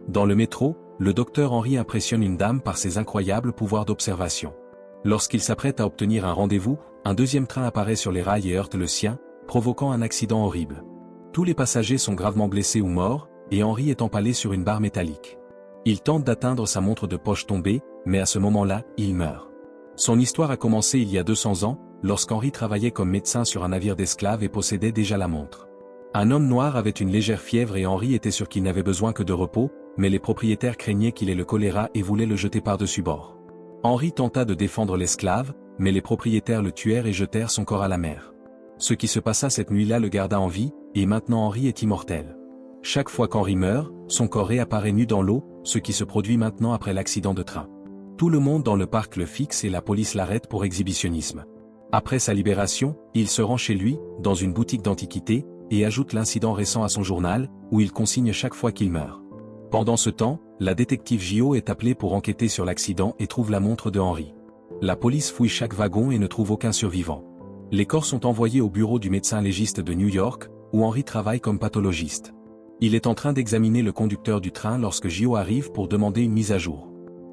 Dans le métro, le docteur Henry impressionne une dame par ses incroyables pouvoirs d'observation. Lorsqu'il s'apprête à obtenir un rendez-vous, un deuxième train apparaît sur les rails et heurte le sien, provoquant un accident horrible. Tous les passagers sont gravement blessés ou morts, et Henry est empalé sur une barre métallique. Il tente d'atteindre sa montre de poche tombée, mais à ce moment-là, il meurt. Son histoire a commencé il y a 200 ans, lorsqu'Henry travaillait comme médecin sur un navire d'esclaves et possédait déjà la montre. Un homme noir avait une légère fièvre et Henry était sûr qu'il n'avait besoin que de repos, mais les propriétaires craignaient qu'il ait le choléra et voulaient le jeter par-dessus bord. Henry tenta de défendre l'esclave, mais les propriétaires le tuèrent et jetèrent son corps à la mer. Ce qui se passa cette nuit-là le garda en vie, et maintenant Henry est immortel. Chaque fois qu'Henry meurt, son corps réapparaît nu dans l'eau, ce qui se produit maintenant après l'accident de train. Tout le monde dans le parc le fixe et la police l'arrête pour exhibitionnisme. Après sa libération, il se rend chez lui, dans une boutique d'antiquités, et ajoute l'incident récent à son journal, où il consigne chaque fois qu'il meurt. Pendant ce temps, la détective Gio est appelée pour enquêter sur l'accident et trouve la montre de Henry. La police fouille chaque wagon et ne trouve aucun survivant. Les corps sont envoyés au bureau du médecin légiste de New York, où Henry travaille comme pathologiste. Il est en train d'examiner le conducteur du train lorsque Gio arrive pour demander une mise à jour.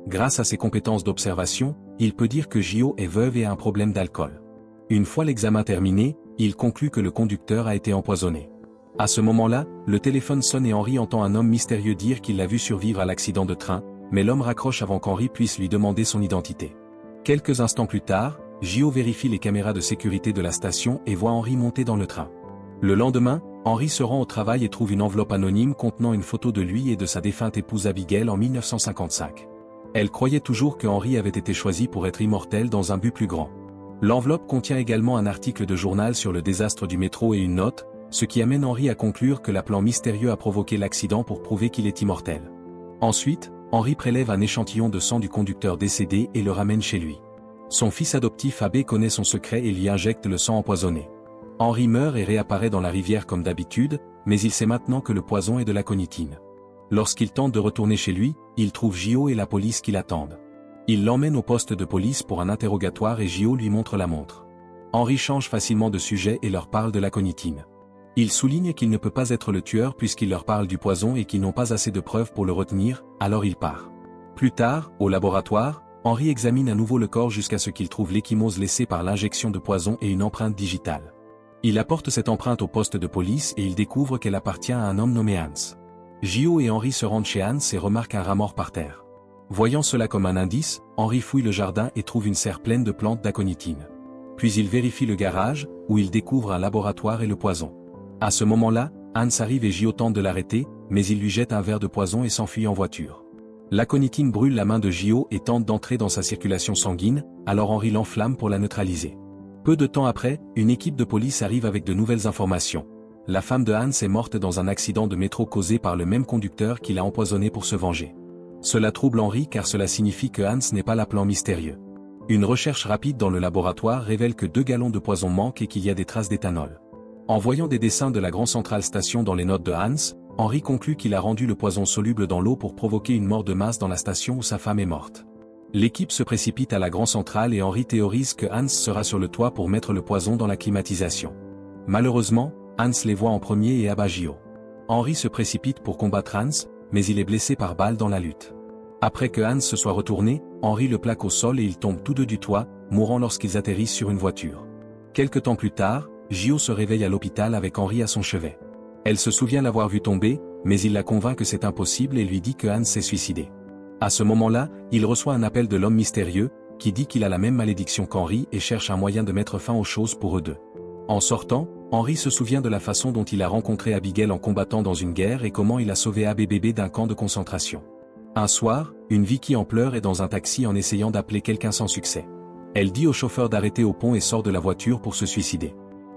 Grâce à ses compétences d'observation, il peut dire que Gio est veuve et a un problème d'alcool. Une fois l'examen terminé, il conclut que le conducteur a été empoisonné. À ce moment-là, le téléphone sonne et Henry entend un homme mystérieux dire qu'il l'a vu survivre à l'accident de train, mais l'homme raccroche avant qu'Henry puisse lui demander son identité. Quelques instants plus tard, Gio vérifie les caméras de sécurité de la station et voit Henry monter dans le train. Le lendemain, Henry se rend au travail et trouve une enveloppe anonyme contenant une photo de lui et de sa défunte épouse Abigail en 1955. Elle croyait toujours que Henry avait été choisi pour être immortel dans un but plus grand. L'enveloppe contient également un article de journal sur le désastre du métro et une note, ce qui amène Henry à conclure que l'appelant mystérieux a provoqué l'accident pour prouver qu'il est immortel. Ensuite, Henry prélève un échantillon de sang du conducteur décédé et le ramène chez lui. Son fils adoptif Abbé connaît son secret et lui injecte le sang empoisonné. Henry meurt et réapparaît dans la rivière comme d'habitude, mais il sait maintenant que le poison est de l'aconitine. Lorsqu'il tente de retourner chez lui, il trouve Gio et la police qui l'attendent. Il l'emmène au poste de police pour un interrogatoire et Gio lui montre la montre. Henry change facilement de sujet et leur parle de l'aconitine. Il souligne qu'il ne peut pas être le tueur puisqu'il leur parle du poison et qu'ils n'ont pas assez de preuves pour le retenir, alors il part. Plus tard, au laboratoire, Henry examine à nouveau le corps jusqu'à ce qu'il trouve l'échymose laissée par l'injection de poison et une empreinte digitale. Il apporte cette empreinte au poste de police et il découvre qu'elle appartient à un homme nommé Hans. Gio et Henry se rendent chez Hans et remarquent un rat mort par terre. Voyant cela comme un indice, Henry fouille le jardin et trouve une serre pleine de plantes d'aconitine. Puis il vérifie le garage, où il découvre un laboratoire et le poison. À ce moment-là, Hans arrive et Gio tente de l'arrêter, mais il lui jette un verre de poison et s'enfuit en voiture. L'aconitine brûle la main de Gio et tente d'entrer dans sa circulation sanguine, alors Henry l'enflamme pour la neutraliser. Peu de temps après, une équipe de police arrive avec de nouvelles informations. La femme de Hans est morte dans un accident de métro causé par le même conducteur qui l'a empoisonné pour se venger. Cela trouble Henry car cela signifie que Hans n'est pas l'appelant mystérieux. Une recherche rapide dans le laboratoire révèle que 2 gallons de poison manquent et qu'il y a des traces d'éthanol. En voyant des dessins de la Grand Central Station dans les notes de Hans, Henry conclut qu'il a rendu le poison soluble dans l'eau pour provoquer une mort de masse dans la station où sa femme est morte. L'équipe se précipite à la Grand Centrale et Henry théorise que Hans sera sur le toit pour mettre le poison dans la climatisation. Malheureusement, Hans les voit en premier et abat Gio. Henry se précipite pour combattre Hans, mais il est blessé par balle dans la lutte. Après que Hans se soit retourné, Henry le plaque au sol et ils tombent tous deux du toit, mourant lorsqu'ils atterrissent sur une voiture. Quelque temps plus tard, Gio se réveille à l'hôpital avec Henry à son chevet. Elle se souvient l'avoir vu tomber, mais il la convainc que c'est impossible et lui dit que Hans s'est suicidé. À ce moment-là, il reçoit un appel de l'homme mystérieux, qui dit qu'il a la même malédiction qu'Henry et cherche un moyen de mettre fin aux choses pour eux deux. En sortant, Henry se souvient de la façon dont il a rencontré Abigail en combattant dans une guerre et comment il a sauvé ABBB d'un camp de concentration. Un soir, une Vicky en pleurs est dans un taxi en essayant d'appeler quelqu'un sans succès. Elle dit au chauffeur d'arrêter au pont et sort de la voiture pour se suicider.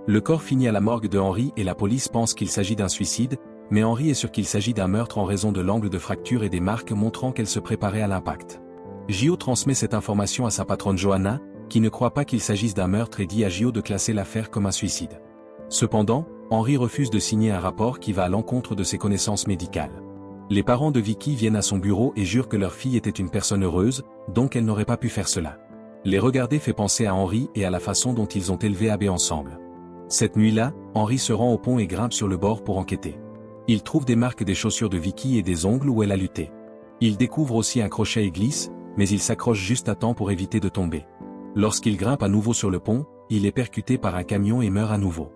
Le corps finit à la morgue de Henry et la police pense qu'il s'agit d'un suicide, mais Henry est sûr qu'il s'agit d'un meurtre en raison de l'angle de fracture et des marques montrant qu'elle se préparait à l'impact. Gio transmet cette information à sa patronne Johanna, qui ne croit pas qu'il s'agisse d'un meurtre et dit à Gio de classer l'affaire comme un suicide. Cependant, Henry refuse de signer un rapport qui va à l'encontre de ses connaissances médicales. Les parents de Vicky viennent à son bureau et jurent que leur fille était une personne heureuse, donc elle n'aurait pas pu faire cela. Les regarder fait penser à Henry et à la façon dont ils ont élevé Abbé ensemble. Cette nuit-là, Henry se rend au pont et grimpe sur le bord pour enquêter. Il trouve des marques des chaussures de Vicky et des ongles où elle a lutté. Il découvre aussi un crochet et glisse, mais il s'accroche juste à temps pour éviter de tomber. Lorsqu'il grimpe à nouveau sur le pont, il est percuté par un camion et meurt à nouveau.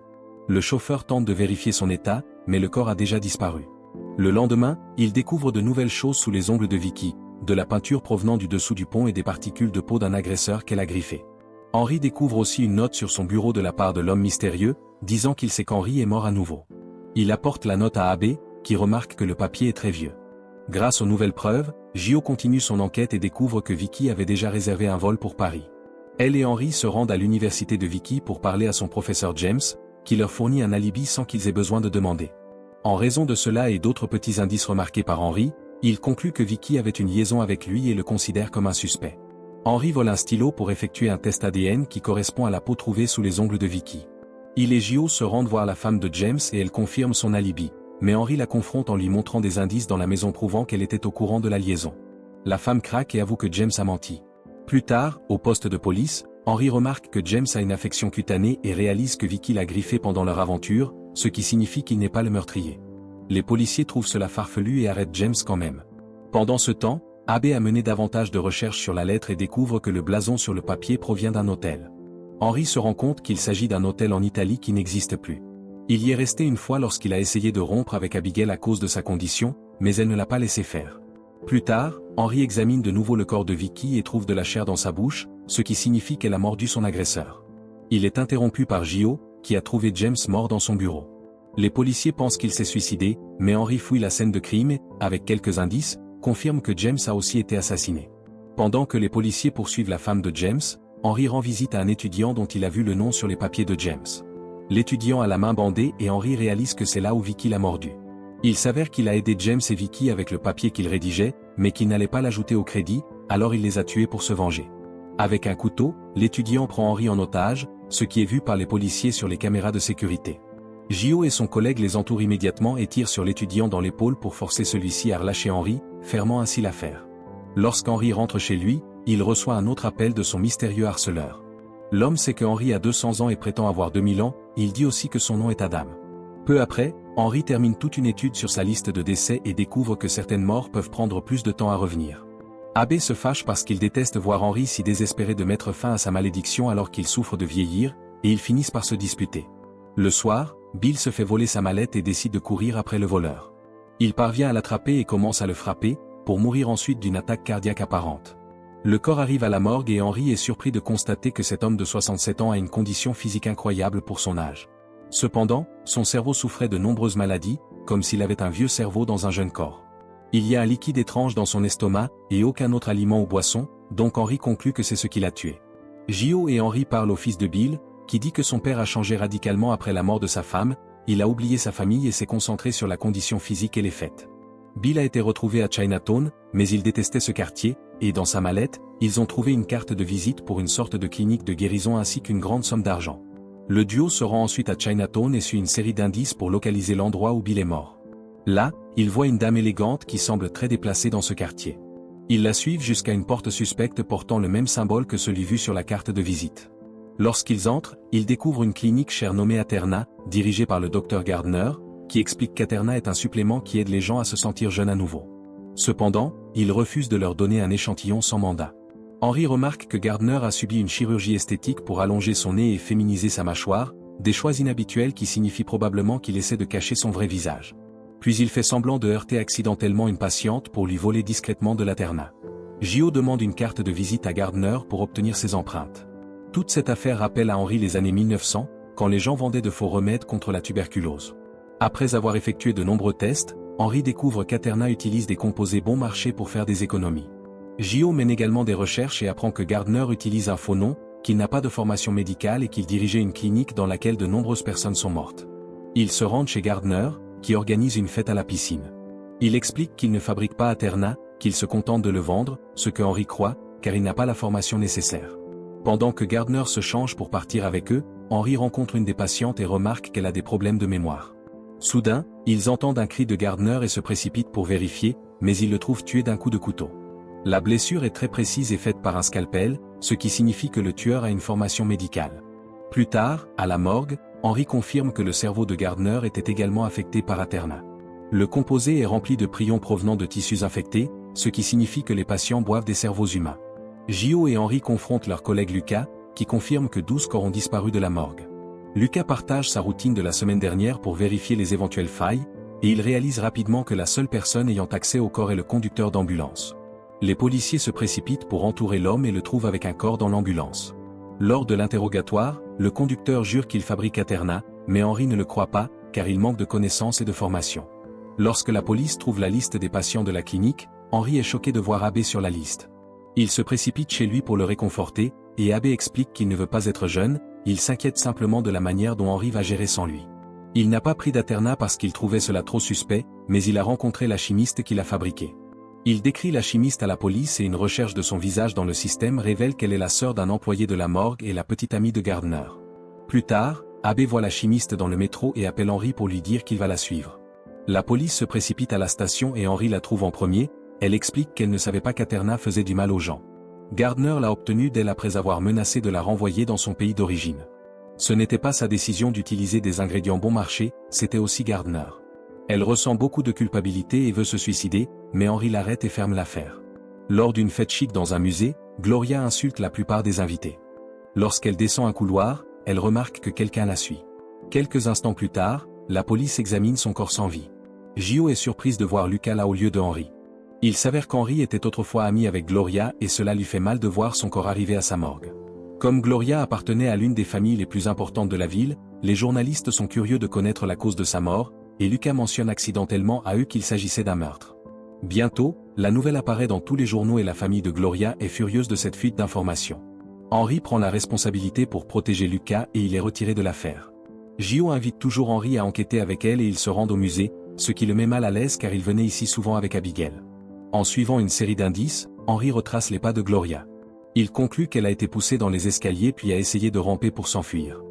Le chauffeur tente de vérifier son état, mais le corps a déjà disparu. Le lendemain, il découvre de nouvelles choses sous les ongles de Vicky, de la peinture provenant du dessous du pont et des particules de peau d'un agresseur qu'elle a griffé. Henry découvre aussi une note sur son bureau de la part de l'homme mystérieux, disant qu'il sait qu'Henry est mort à nouveau. Il apporte la note à Abbé, qui remarque que le papier est très vieux. Grâce aux nouvelles preuves, Gio continue son enquête et découvre que Vicky avait déjà réservé un vol pour Paris. Elle et Henry se rendent à l'université de Vicky pour parler à son professeur James, qui leur fournit un alibi sans qu'ils aient besoin de demander. En raison de cela et d'autres petits indices remarqués par Henry, il conclut que Vicky avait une liaison avec lui et le considère comme un suspect. Henry vole un stylo pour effectuer un test ADN qui correspond à la peau trouvée sous les ongles de Vicky. Il et Gio se rendent voir la femme de James et elle confirme son alibi, mais Henry la confronte en lui montrant des indices dans la maison prouvant qu'elle était au courant de la liaison. La femme craque et avoue que James a menti. Plus tard, au poste de police, Henry remarque que James a une affection cutanée et réalise que Vicky l'a griffé pendant leur aventure, ce qui signifie qu'il n'est pas le meurtrier. Les policiers trouvent cela farfelu et arrêtent James quand même. Pendant ce temps, Abbé a mené davantage de recherches sur la lettre et découvre que le blason sur le papier provient d'un hôtel. Henry se rend compte qu'il s'agit d'un hôtel en Italie qui n'existe plus. Il y est resté une fois lorsqu'il a essayé de rompre avec Abigail à cause de sa condition, mais elle ne l'a pas laissé faire. Plus tard, Henry examine de nouveau le corps de Vicky et trouve de la chair dans sa bouche, ce qui signifie qu'elle a mordu son agresseur. Il est interrompu par Gio, qui a trouvé James mort dans son bureau. Les policiers pensent qu'il s'est suicidé, mais Henry fouille la scène de crime et, avec quelques indices, confirme que James a aussi été assassiné. Pendant que les policiers poursuivent la femme de James, Henry rend visite à un étudiant dont il a vu le nom sur les papiers de James. L'étudiant a la main bandée et Henry réalise que c'est là où Vicky l'a mordu. Il s'avère qu'il a aidé James et Vicky avec le papier qu'il rédigeait, mais qu'il n'allait pas l'ajouter au crédit, alors il les a tués pour se venger. Avec un couteau, l'étudiant prend Henry en otage, ce qui est vu par les policiers sur les caméras de sécurité. Gio et son collègue les entourent immédiatement et tirent sur l'étudiant dans l'épaule pour forcer celui-ci à relâcher Henry, fermant ainsi l'affaire. Lorsqu'Henry rentre chez lui, il reçoit un autre appel de son mystérieux harceleur. L'homme sait que Henry a 200 ans et prétend avoir 2000 ans, il dit aussi que son nom est Adam. Peu après, Henry termine toute une étude sur sa liste de décès et découvre que certaines morts peuvent prendre plus de temps à revenir. Abbé se fâche parce qu'il déteste voir Henry si désespéré de mettre fin à sa malédiction alors qu'il souffre de vieillir, et ils finissent par se disputer. Le soir, Bill se fait voler sa mallette et décide de courir après le voleur. Il parvient à l'attraper et commence à le frapper, pour mourir ensuite d'une attaque cardiaque apparente. Le corps arrive à la morgue et Henry est surpris de constater que cet homme de 67 ans a une condition physique incroyable pour son âge. Cependant, son cerveau souffrait de nombreuses maladies, comme s'il avait un vieux cerveau dans un jeune corps. Il y a un liquide étrange dans son estomac, et aucun autre aliment ou boisson, donc Henry conclut que c'est ce qui l'a tué. Gio et Henry parlent au fils de Bill, qui dit que son père a changé radicalement après la mort de sa femme, il a oublié sa famille et s'est concentré sur la condition physique et les fêtes. Bill a été retrouvé à Chinatown, mais il détestait ce quartier, et dans sa mallette, ils ont trouvé une carte de visite pour une sorte de clinique de guérison ainsi qu'une grande somme d'argent. Le duo se rend ensuite à Chinatown et suit une série d'indices pour localiser l'endroit où Bill est mort. Là, ils voient une dame élégante qui semble très déplacée dans ce quartier. Ils la suivent jusqu'à une porte suspecte portant le même symbole que celui vu sur la carte de visite. Lorsqu'ils entrent, ils découvrent une clinique chère nommée Aterna, dirigée par le Dr Gardner, qui explique qu'Aterna est un supplément qui aide les gens à se sentir jeunes à nouveau. Cependant, il refuse de leur donner un échantillon sans mandat. Henry remarque que Gardner a subi une chirurgie esthétique pour allonger son nez et féminiser sa mâchoire, des choix inhabituels qui signifient probablement qu'il essaie de cacher son vrai visage. Puis il fait semblant de heurter accidentellement une patiente pour lui voler discrètement de l'Aterna. Gio demande une carte de visite à Gardner pour obtenir ses empreintes. Toute cette affaire rappelle à Henry les années 1900, quand les gens vendaient de faux remèdes contre la tuberculose. Après avoir effectué de nombreux tests, Henry découvre qu'Aterna utilise des composés bon marché pour faire des économies. Gio mène également des recherches et apprend que Gardner utilise un faux nom, qu'il n'a pas de formation médicale et qu'il dirigeait une clinique dans laquelle de nombreuses personnes sont mortes. Ils se rendent chez Gardner, qui organise une fête à la piscine. Il explique qu'il ne fabrique pas Aterna, qu'il se contente de le vendre, ce que Henry croit, car il n'a pas la formation nécessaire. Pendant que Gardner se change pour partir avec eux, Henry rencontre une des patientes et remarque qu'elle a des problèmes de mémoire. Soudain, ils entendent un cri de Gardner et se précipitent pour vérifier, mais ils le trouvent tué d'un coup de couteau. La blessure est très précise et faite par un scalpel, ce qui signifie que le tueur a une formation médicale. Plus tard, à la morgue, Henry confirme que le cerveau de Gardner était également affecté par Aterna. Le composé est rempli de prions provenant de tissus infectés, ce qui signifie que les patients boivent des cerveaux humains. Gio et Henri confrontent leur collègue Lucas, qui confirme que 12 corps ont disparu de la morgue. Lucas partage sa routine de la semaine dernière pour vérifier les éventuelles failles, et il réalise rapidement que la seule personne ayant accès au corps est le conducteur d'ambulance. Les policiers se précipitent pour entourer l'homme et le trouvent avec un corps dans l'ambulance. Lors de l'interrogatoire, le conducteur jure qu'il fabrique Aterna, mais Henri ne le croit pas, car il manque de connaissances et de formation. Lorsque la police trouve la liste des patients de la clinique, Henri est choqué de voir Abbé sur la liste. Il se précipite chez lui pour le réconforter, et Abbé explique qu'il ne veut pas être jeune, il s'inquiète simplement de la manière dont Henri va gérer sans lui. Il n'a pas pris d'Aterna parce qu'il trouvait cela trop suspect, mais il a rencontré la chimiste qui l'a fabriqué. Il décrit la chimiste à la police et une recherche de son visage dans le système révèle qu'elle est la sœur d'un employé de la morgue et la petite amie de Gardner. Plus tard, Abbé voit la chimiste dans le métro et appelle Henri pour lui dire qu'il va la suivre. La police se précipite à la station et Henri la trouve en premier, elle explique qu'elle ne savait pas qu'Aterna faisait du mal aux gens. Gardner l'a obtenue d'elle après avoir menacé de la renvoyer dans son pays d'origine. Ce n'était pas sa décision d'utiliser des ingrédients bon marché, c'était aussi Gardner. Elle ressent beaucoup de culpabilité et veut se suicider, mais Henri l'arrête et ferme l'affaire. Lors d'une fête chic dans un musée, Gloria insulte la plupart des invités. Lorsqu'elle descend un couloir, elle remarque que quelqu'un la suit. Quelques instants plus tard, la police examine son corps sans vie. Gio est surprise de voir Lucas là au lieu de Henri. Il s'avère qu'Henri était autrefois ami avec Gloria et cela lui fait mal de voir son corps arriver à sa morgue. Comme Gloria appartenait à l'une des familles les plus importantes de la ville, les journalistes sont curieux de connaître la cause de sa mort, et Lucas mentionne accidentellement à eux qu'il s'agissait d'un meurtre. Bientôt, la nouvelle apparaît dans tous les journaux et la famille de Gloria est furieuse de cette fuite d'informations. Henri prend la responsabilité pour protéger Lucas et il est retiré de l'affaire. Gio invite toujours Henri à enquêter avec elle et ils se rendent au musée, ce qui le met mal à l'aise car il venait ici souvent avec Abigail. En suivant une série d'indices, Henri retrace les pas de Gloria. Il conclut qu'elle a été poussée dans les escaliers puis a essayé de ramper pour s'enfuir.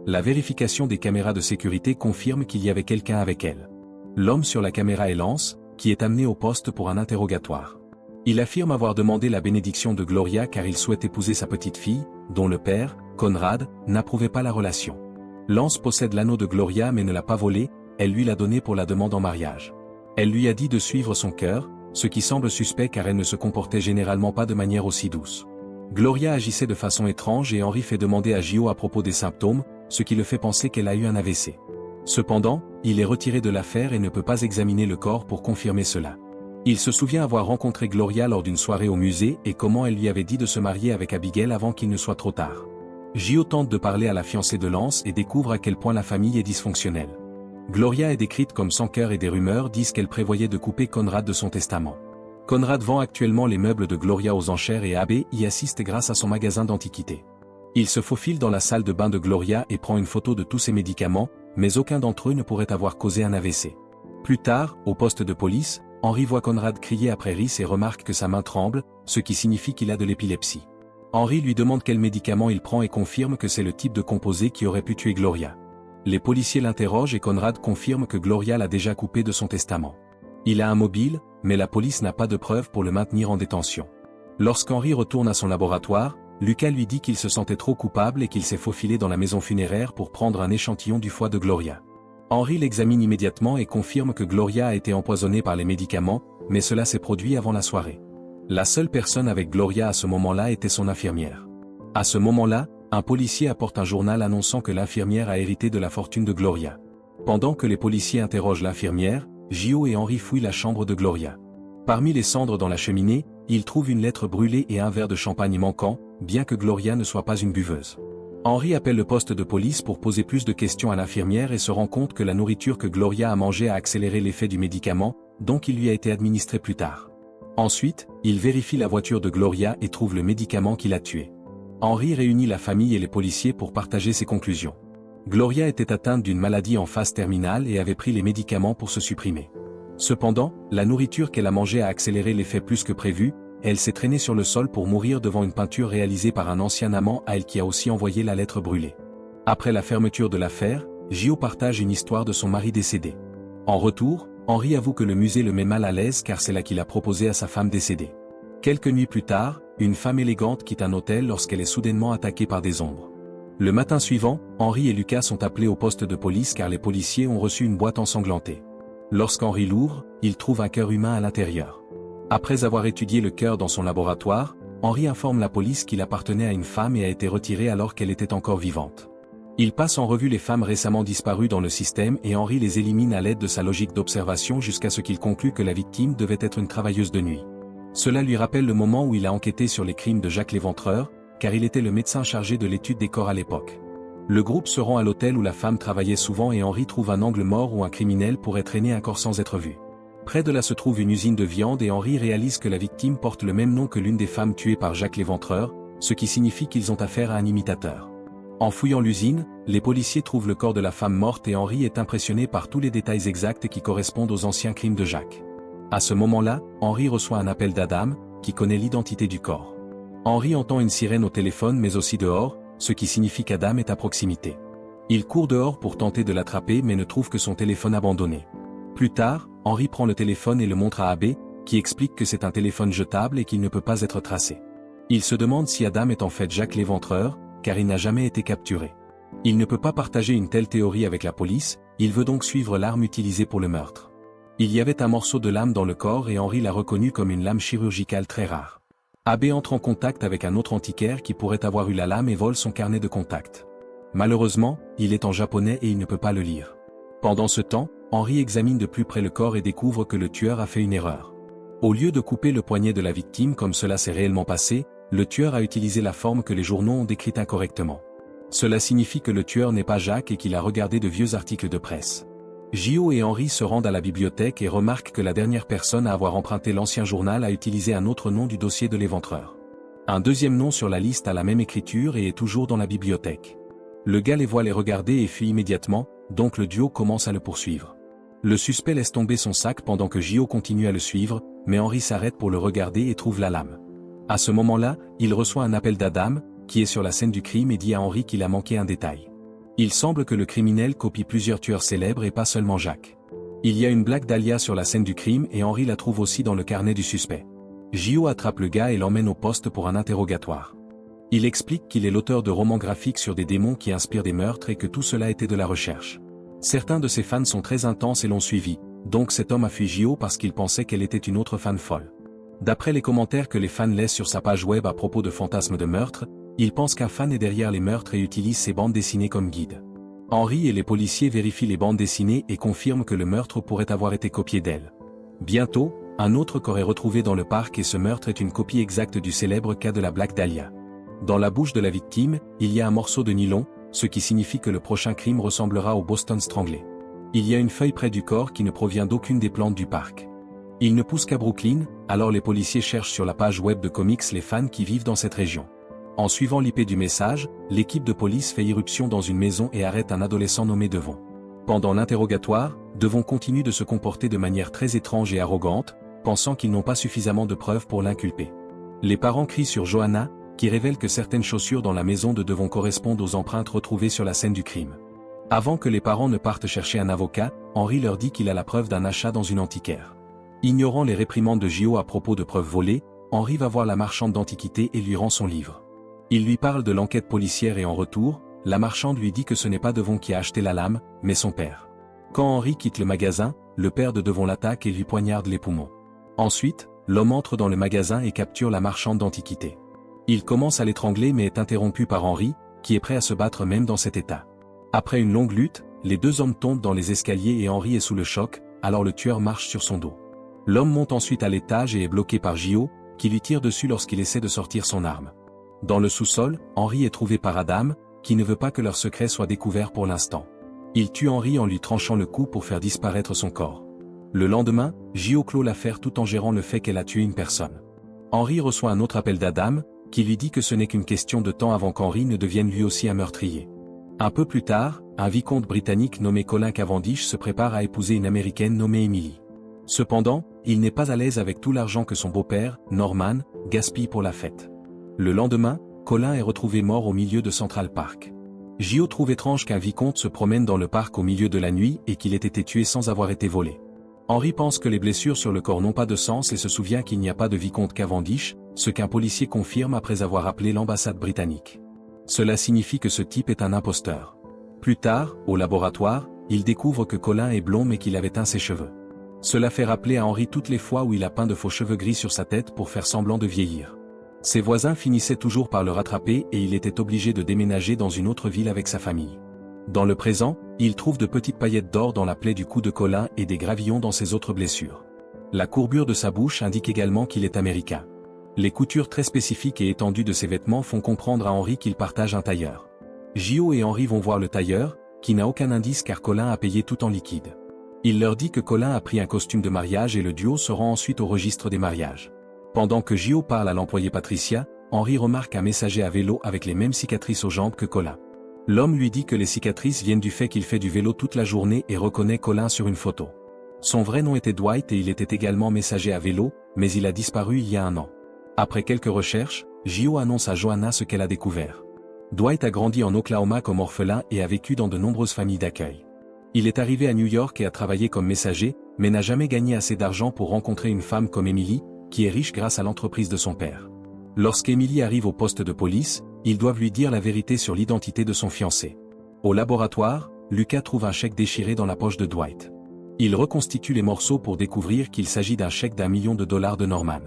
La vérification des caméras de sécurité confirme qu'il y avait quelqu'un avec elle. L'homme sur la caméra est Lance, qui est amené au poste pour un interrogatoire. Il affirme avoir demandé la bénédiction de Gloria car il souhaite épouser sa petite fille, dont le père, Conrad, n'approuvait pas la relation. Lance possède l'anneau de Gloria mais ne l'a pas volé, elle lui l'a donné pour la demande en mariage. Elle lui a dit de suivre son cœur, ce qui semble suspect car elle ne se comportait généralement pas de manière aussi douce. Gloria agissait de façon étrange et Henri fait demander à Gio à propos des symptômes, ce qui le fait penser qu'elle a eu un AVC. Cependant, il est retiré de l'affaire et ne peut pas examiner le corps pour confirmer cela. Il se souvient avoir rencontré Gloria lors d'une soirée au musée et comment elle lui avait dit de se marier avec Abigail avant qu'il ne soit trop tard. Gio tente de parler à la fiancée de Lance et découvre à quel point la famille est dysfonctionnelle. Gloria est décrite comme sans cœur et des rumeurs disent qu'elle prévoyait de couper Conrad de son testament. Conrad vend actuellement les meubles de Gloria aux enchères et Abbé y assiste grâce à son magasin d'antiquités. Il se faufile dans la salle de bain de Gloria et prend une photo de tous ses médicaments, mais aucun d'entre eux ne pourrait avoir causé un AVC. Plus tard, au poste de police, Henri voit Conrad crier après Rhys et remarque que sa main tremble, ce qui signifie qu'il a de l'épilepsie. Henri lui demande quel médicament il prend et confirme que c'est le type de composé qui aurait pu tuer Gloria. Les policiers l'interrogent et Conrad confirme que Gloria l'a déjà coupé de son testament. Il a un mobile, mais la police n'a pas de preuves pour le maintenir en détention. Lorsqu'Henri retourne à son laboratoire, Lucas lui dit qu'il se sentait trop coupable et qu'il s'est faufilé dans la maison funéraire pour prendre un échantillon du foie de Gloria. Henri l'examine immédiatement et confirme que Gloria a été empoisonnée par les médicaments, mais cela s'est produit avant la soirée. La seule personne avec Gloria à ce moment-là était son infirmière. À ce moment-là, un policier apporte un journal annonçant que l'infirmière a hérité de la fortune de Gloria. Pendant que les policiers interrogent l'infirmière, Gio et Henri fouillent la chambre de Gloria. Parmi les cendres dans la cheminée, ils trouvent une lettre brûlée et un verre de champagne manquant, bien que Gloria ne soit pas une buveuse. Henri appelle le poste de police pour poser plus de questions à l'infirmière et se rend compte que la nourriture que Gloria a mangée a accéléré l'effet du médicament, donc il lui a été administré plus tard. Ensuite, il vérifie la voiture de Gloria et trouve le médicament qui l'a tuée. Henri réunit la famille et les policiers pour partager ses conclusions. Gloria était atteinte d'une maladie en phase terminale et avait pris les médicaments pour se supprimer. Cependant, la nourriture qu'elle a mangée a accéléré l'effet plus que prévu, et elle s'est traînée sur le sol pour mourir devant une peinture réalisée par un ancien amant à elle qui a aussi envoyé la lettre brûlée. Après la fermeture de l'affaire, Gio partage une histoire de son mari décédé. En retour, Henri avoue que le musée le met mal à l'aise car c'est là qu'il a proposé à sa femme décédée. Quelques nuits plus tard, une femme élégante quitte un hôtel lorsqu'elle est soudainement attaquée par des ombres. Le matin suivant, Henri et Lucas sont appelés au poste de police car les policiers ont reçu une boîte ensanglantée. Lorsqu'Henri l'ouvre, il trouve un cœur humain à l'intérieur. Après avoir étudié le cœur dans son laboratoire, Henri informe la police qu'il appartenait à une femme et a été retiré alors qu'elle était encore vivante. Il passe en revue les femmes récemment disparues dans le système et Henri les élimine à l'aide de sa logique d'observation jusqu'à ce qu'il conclue que la victime devait être une travailleuse de nuit. Cela lui rappelle le moment où il a enquêté sur les crimes de Jacques l'Éventreur, car il était le médecin chargé de l'étude des corps à l'époque. Le groupe se rend à l'hôtel où la femme travaillait souvent et Henri trouve un angle mort où un criminel pourrait traîner un corps sans être vu. Près de là se trouve une usine de viande et Henri réalise que la victime porte le même nom que l'une des femmes tuées par Jacques l'Éventreur, ce qui signifie qu'ils ont affaire à un imitateur. En fouillant l'usine, les policiers trouvent le corps de la femme morte et Henri est impressionné par tous les détails exacts qui correspondent aux anciens crimes de Jacques. À ce moment-là, Henri reçoit un appel d'Adam, qui connaît l'identité du corps. Henri entend une sirène au téléphone mais aussi dehors, ce qui signifie qu'Adam est à proximité. Il court dehors pour tenter de l'attraper mais ne trouve que son téléphone abandonné. Plus tard, Henri prend le téléphone et le montre à Abbé, qui explique que c'est un téléphone jetable et qu'il ne peut pas être tracé. Il se demande si Adam est en fait Jacques l'Éventreur, car il n'a jamais été capturé. Il ne peut pas partager une telle théorie avec la police, il veut donc suivre l'arme utilisée pour le meurtre. Il y avait un morceau de lame dans le corps et Henri l'a reconnu comme une lame chirurgicale très rare. Abbé entre en contact avec un autre antiquaire qui pourrait avoir eu la lame et vole son carnet de contact. Malheureusement, il est en japonais et il ne peut pas le lire. Pendant ce temps, Henri examine de plus près le corps et découvre que le tueur a fait une erreur. Au lieu de couper le poignet de la victime comme cela s'est réellement passé, le tueur a utilisé la forme que les journaux ont décrite incorrectement. Cela signifie que le tueur n'est pas Jacques et qu'il a regardé de vieux articles de presse. Gio et Henri se rendent à la bibliothèque et remarquent que la dernière personne à avoir emprunté l'ancien journal a utilisé un autre nom du dossier de l'Éventreur. Un deuxième nom sur la liste a la même écriture et est toujours dans la bibliothèque. Le gars les voit les regarder et fuit immédiatement, donc le duo commence à le poursuivre. Le suspect laisse tomber son sac pendant que Gio continue à le suivre, mais Henri s'arrête pour le regarder et trouve la lame. À ce moment-là, il reçoit un appel d'Adam, qui est sur la scène du crime et dit à Henri qu'il a manqué un détail. Il semble que le criminel copie plusieurs tueurs célèbres et pas seulement Jacques. Il y a une blague d'Alia sur la scène du crime et Henri la trouve aussi dans le carnet du suspect. Gio attrape le gars et l'emmène au poste pour un interrogatoire. Il explique qu'il est l'auteur de romans graphiques sur des démons qui inspirent des meurtres et que tout cela était de la recherche. Certains de ses fans sont très intenses et l'ont suivi, donc cet homme a fui Gio parce qu'il pensait qu'elle était une autre fan folle. D'après les commentaires que les fans laissent sur sa page web à propos de fantasmes de meurtre, il pense qu'un fan est derrière les meurtres et utilise ses bandes dessinées comme guide. Henri et les policiers vérifient les bandes dessinées et confirment que le meurtre pourrait avoir été copié d'elle. Bientôt, un autre corps est retrouvé dans le parc et ce meurtre est une copie exacte du célèbre cas de la Black Dahlia. Dans la bouche de la victime, il y a un morceau de nylon, ce qui signifie que le prochain crime ressemblera au Boston Stranglé. Il y a une feuille près du corps qui ne provient d'aucune des plantes du parc. Il ne pousse qu'à Brooklyn, alors les policiers cherchent sur la page web de comics les fans qui vivent dans cette région. En suivant l'IP du message, l'équipe de police fait irruption dans une maison et arrête un adolescent nommé Devon. Pendant l'interrogatoire, Devon continue de se comporter de manière très étrange et arrogante, pensant qu'ils n'ont pas suffisamment de preuves pour l'inculper. Les parents crient sur Johanna, qui révèle que certaines chaussures dans la maison de Devon correspondent aux empreintes retrouvées sur la scène du crime. Avant que les parents ne partent chercher un avocat, Henri leur dit qu'il a la preuve d'un achat dans une antiquaire. Ignorant les réprimandes de Gio à propos de preuves volées, Henri va voir la marchande d'antiquités et lui rend son livre. Il lui parle de l'enquête policière et en retour, la marchande lui dit que ce n'est pas Devon qui a acheté la lame, mais son père. Quand Henri quitte le magasin, le père de Devon l'attaque et lui poignarde les poumons. Ensuite, l'homme entre dans le magasin et capture la marchande d'antiquités. Il commence à l'étrangler mais est interrompu par Henri, qui est prêt à se battre même dans cet état. Après une longue lutte, les deux hommes tombent dans les escaliers et Henri est sous le choc, alors le tueur marche sur son dos. L'homme monte ensuite à l'étage et est bloqué par Gio, qui lui tire dessus lorsqu'il essaie de sortir son arme. Dans le sous-sol, Henri est trouvé par Adam, qui ne veut pas que leur secret soit découvert pour l'instant. Il tue Henri en lui tranchant le cou pour faire disparaître son corps. Le lendemain, Gio clôt l'affaire tout en gérant le fait qu'elle a tué une personne. Henri reçoit un autre appel d'Adam, qui lui dit que ce n'est qu'une question de temps avant qu'Henri ne devienne lui aussi un meurtrier. Un peu plus tard, un vicomte britannique nommé Colin Cavendish se prépare à épouser une américaine nommée Emily. Cependant, il n'est pas à l'aise avec tout l'argent que son beau-père, Norman, gaspille pour la fête. Le lendemain, Colin est retrouvé mort au milieu de Central Park. Gio trouve étrange qu'un vicomte se promène dans le parc au milieu de la nuit et qu'il ait été tué sans avoir été volé. Henri pense que les blessures sur le corps n'ont pas de sens et se souvient qu'il n'y a pas de vicomte Cavendish, ce qu'un policier confirme après avoir appelé l'ambassade britannique. Cela signifie que ce type est un imposteur. Plus tard, au laboratoire, il découvre que Colin est blond mais qu'il avait teint ses cheveux. Cela fait rappeler à Henry toutes les fois où il a peint de faux cheveux gris sur sa tête pour faire semblant de vieillir. Ses voisins finissaient toujours par le rattraper et il était obligé de déménager dans une autre ville avec sa famille. Dans le présent, il trouve de petites paillettes d'or dans la plaie du cou de Colin et des gravillons dans ses autres blessures. La courbure de sa bouche indique également qu'il est américain. Les coutures très spécifiques et étendues de ses vêtements font comprendre à Henry qu'il partage un tailleur. Gio et Henry vont voir le tailleur, qui n'a aucun indice car Colin a payé tout en liquide. Il leur dit que Colin a pris un costume de mariage et le duo se rend ensuite au registre des mariages. Pendant que Gio parle à l'employée Patricia, Henry remarque un messager à vélo avec les mêmes cicatrices aux jambes que Colin. L'homme lui dit que les cicatrices viennent du fait qu'il fait du vélo toute la journée et reconnaît Colin sur une photo. Son vrai nom était Dwight et il était également messager à vélo, mais il a disparu il y a un an. Après quelques recherches, Gio annonce à Joanna ce qu'elle a découvert. Dwight a grandi en Oklahoma comme orphelin et a vécu dans de nombreuses familles d'accueil. Il est arrivé à New York et a travaillé comme messager, mais n'a jamais gagné assez d'argent pour rencontrer une femme comme Emily, qui est riche grâce à l'entreprise de son père. Lorsqu'Emily arrive au poste de police, ils doivent lui dire la vérité sur l'identité de son fiancé. Au laboratoire, Lucas trouve un chèque déchiré dans la poche de Dwight. Il reconstitue les morceaux pour découvrir qu'il s'agit d'un chèque d'1 million de dollars de Norman.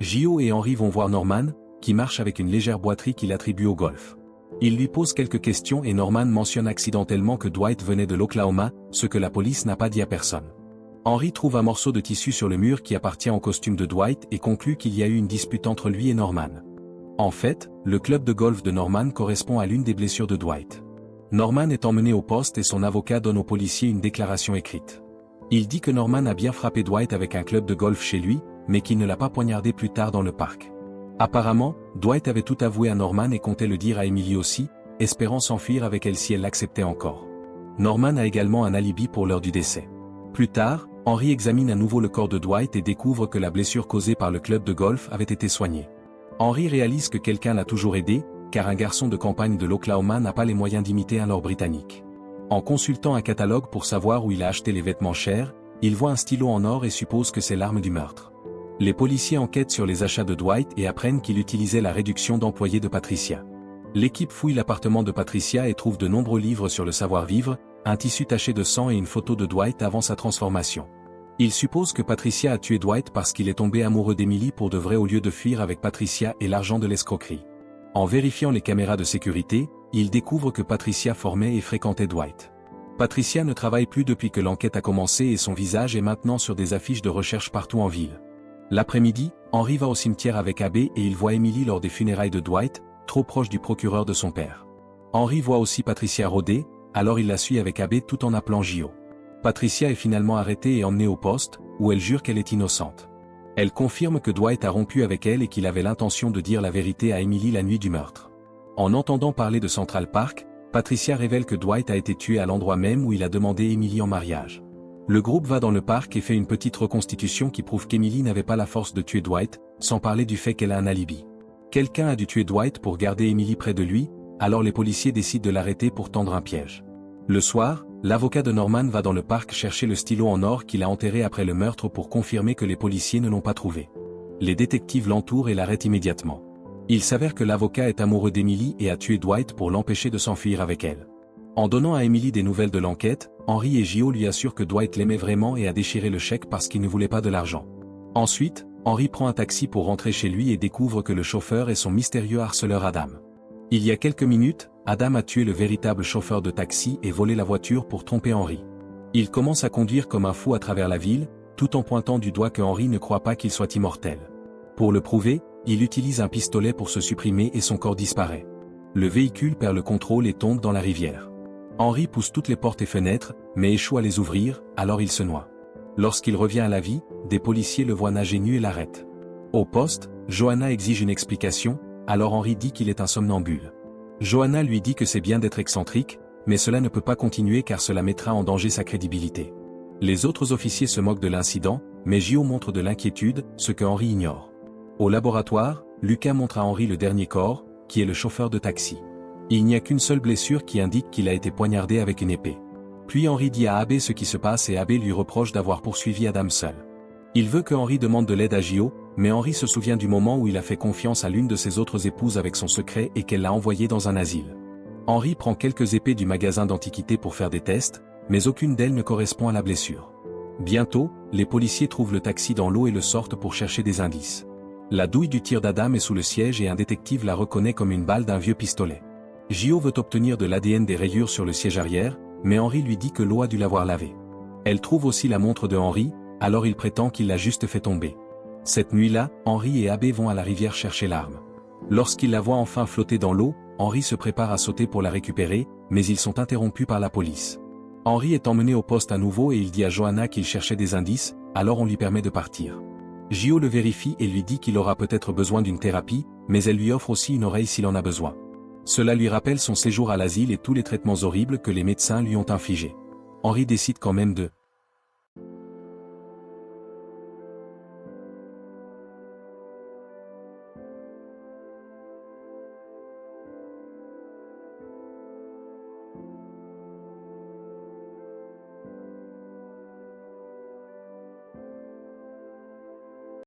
Gio et Henry vont voir Norman, qui marche avec une légère boiterie qu'il attribue au golf. Il lui pose quelques questions et Norman mentionne accidentellement que Dwight venait de l'Oklahoma, ce que la police n'a pas dit à personne. Henry trouve un morceau de tissu sur le mur qui appartient au costume de Dwight et conclut qu'il y a eu une dispute entre lui et Norman. En fait, le club de golf de Norman correspond à l'une des blessures de Dwight. Norman est emmené au poste et son avocat donne au policier une déclaration écrite. Il dit que Norman a bien frappé Dwight avec un club de golf chez lui, mais qu'il ne l'a pas poignardé plus tard dans le parc. Apparemment, Dwight avait tout avoué à Norman et comptait le dire à Emily aussi, espérant s'enfuir avec elle si elle l'acceptait encore. Norman a également un alibi pour l'heure du décès. Plus tard, Henry examine à nouveau le corps de Dwight et découvre que la blessure causée par le club de golf avait été soignée. Henry réalise que quelqu'un l'a toujours aidé, car un garçon de campagne de l'Oklahoma n'a pas les moyens d'imiter un lord britannique. En consultant un catalogue pour savoir où il a acheté les vêtements chers, il voit un stylo en or et suppose que c'est l'arme du meurtre. Les policiers enquêtent sur les achats de Dwight et apprennent qu'il utilisait la réduction d'employés de Patricia. L'équipe fouille l'appartement de Patricia et trouve de nombreux livres sur le savoir-vivre, un tissu taché de sang et une photo de Dwight avant sa transformation. Il suppose que Patricia a tué Dwight parce qu'il est tombé amoureux d'Emily pour de vrai au lieu de fuir avec Patricia et l'argent de l'escroquerie. En vérifiant les caméras de sécurité, il découvre que Patricia formait et fréquentait Dwight. Patricia ne travaille plus depuis que l'enquête a commencé et son visage est maintenant sur des affiches de recherche partout en ville. L'après-midi, Henry va au cimetière avec Abbé et il voit Emily lors des funérailles de Dwight, trop proche du procureur de son père. Henry voit aussi Patricia rôder, alors il la suit avec Abbé tout en appelant Gio. Patricia est finalement arrêtée et emmenée au poste, où elle jure qu'elle est innocente. Elle confirme que Dwight a rompu avec elle et qu'il avait l'intention de dire la vérité à Emily la nuit du meurtre. En entendant parler de Central Park, Patricia révèle que Dwight a été tué à l'endroit même où il a demandé Emily en mariage. Le groupe va dans le parc et fait une petite reconstitution qui prouve qu'Emily n'avait pas la force de tuer Dwight, sans parler du fait qu'elle a un alibi. Quelqu'un a dû tuer Dwight pour garder Emily près de lui, alors les policiers décident de l'arrêter pour tendre un piège. Le soir, l'avocat de Norman va dans le parc chercher le stylo en or qu'il a enterré après le meurtre pour confirmer que les policiers ne l'ont pas trouvé. Les détectives l'entourent et l'arrêtent immédiatement. Il s'avère que l'avocat est amoureux d'Emily et a tué Dwight pour l'empêcher de s'enfuir avec elle. En donnant à Emily des nouvelles de l'enquête, Henry et Gio lui assurent que Dwight l'aimait vraiment et a déchiré le chèque parce qu'il ne voulait pas de l'argent. Ensuite, Henry prend un taxi pour rentrer chez lui et découvre que le chauffeur est son mystérieux harceleur Adam. Il y a quelques minutes, Adam a tué le véritable chauffeur de taxi et volé la voiture pour tromper Henry. Il commence à conduire comme un fou à travers la ville, tout en pointant du doigt que Henry ne croit pas qu'il soit immortel. Pour le prouver, il utilise un pistolet pour se supprimer et son corps disparaît. Le véhicule perd le contrôle et tombe dans la rivière. Henry pousse toutes les portes et fenêtres, mais échoue à les ouvrir, alors il se noie. Lorsqu'il revient à la vie, des policiers le voient nager nu et l'arrêtent. Au poste, Joanna exige une explication, alors Henry dit qu'il est un somnambule. Joanna lui dit que c'est bien d'être excentrique, mais cela ne peut pas continuer car cela mettra en danger sa crédibilité. Les autres officiers se moquent de l'incident, mais Gio montre de l'inquiétude, ce que Henry ignore. Au laboratoire, Lucas montre à Henry le dernier corps, qui est le chauffeur de taxi. Il n'y a qu'une seule blessure qui indique qu'il a été poignardé avec une épée. Puis Henry dit à Abbé ce qui se passe et Abbé lui reproche d'avoir poursuivi Adam seul. Il veut que Henry demande de l'aide à Gio, mais Henry se souvient du moment où il a fait confiance à l'une de ses autres épouses avec son secret et qu'elle l'a envoyé dans un asile. Henry prend quelques épées du magasin d'antiquités pour faire des tests, mais aucune d'elles ne correspond à la blessure. Bientôt, les policiers trouvent le taxi dans l'eau et le sortent pour chercher des indices. La douille du tir d'Adam est sous le siège et un détective la reconnaît comme une balle d'un vieux pistolet. Gio veut obtenir de l'ADN des rayures sur le siège arrière, mais Henry lui dit que l'eau a dû l'avoir lavé. Elle trouve aussi la montre de Henry, alors il prétend qu'il l'a juste fait tomber. Cette nuit-là, Henry et Abbé vont à la rivière chercher l'arme. Lorsqu'ils la voient enfin flotter dans l'eau, Henry se prépare à sauter pour la récupérer, mais ils sont interrompus par la police. Henry est emmené au poste à nouveau et il dit à Johanna qu'il cherchait des indices, alors on lui permet de partir. Gio le vérifie et lui dit qu'il aura peut-être besoin d'une thérapie, mais elle lui offre aussi une oreille s'il en a besoin. Cela lui rappelle son séjour à l'asile et tous les traitements horribles que les médecins lui ont infligés. Henry décide quand même de